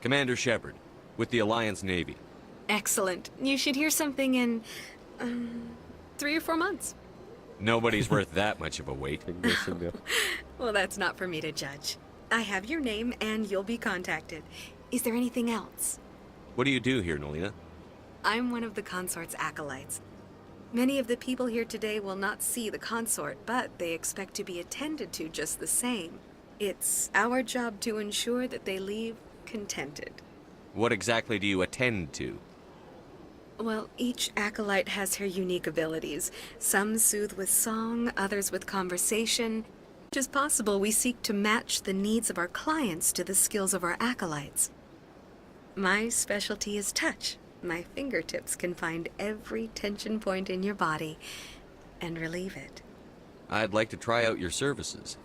Commander Shepard, with the Alliance Navy.
Excellent. You should hear something in 3 or 4 months.
Nobody's worth that much of a wait.
Well, that's not for me to judge. I have your name and you'll be contacted. Is there anything else?
What do you do here, Nolina?
I'm one of the consort's acolytes. Many of the people here today will not see the consort, but they expect to be attended to just the same. It's our job to ensure that they leave contented.
What exactly do you attend to?
Well, each acolyte has her unique abilities. Some soothe with song, others with conversation. It is possible we seek to match the needs of our clients to the skills of our acolytes. My specialty is touch. My fingertips can find every tension point in your body and relieve it.
I'd like to try out your services.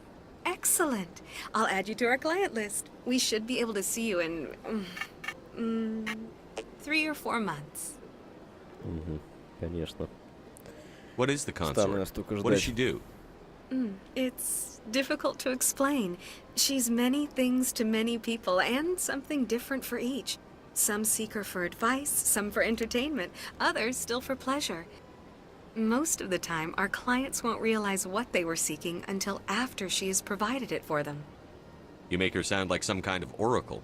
Excellent. I'll add you to our client list. We should be able to see you in 3 or 4 months.
Конечно.
What is the
Странная
consort?
штука
What does
ждать.
she do?
It's difficult to explain. She's many things to many people, and something different for each. Some seek her for advice, some for entertainment, others still for pleasure. Most of the time, our clients won't realize what they were seeking until after she has provided it for them.
You make her sound like some kind of oracle.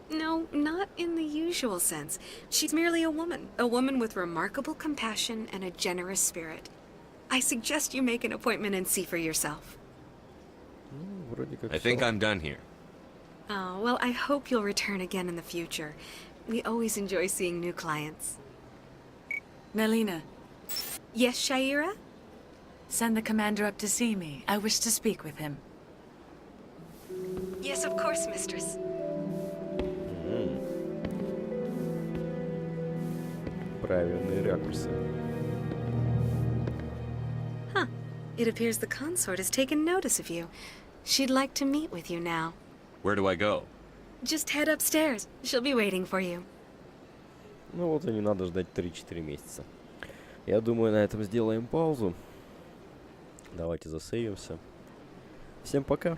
No, not in the usual sense. She's merely a woman with remarkable compassion and a generous spirit. I suggest you make an appointment and see for yourself.
Вроде как
I think
всё.
I'm done here.
Oh, well, I hope you'll return again in the future. We always enjoy seeing new clients.
Melina,
Yes, Shaira?
send the commander up to see me. I wish to speak with him.
Yes, of course, mistress.
Правильные ракурсы.
Huh. It appears the consort has taken notice of you. She'd like to meet with you now.
Where do I go?
Just head upstairs. She'll be waiting for you.
Ну вот и не надо ждать 3-4 месяца. Я думаю, на этом сделаем паузу. Давайте засейвимся. Всем пока.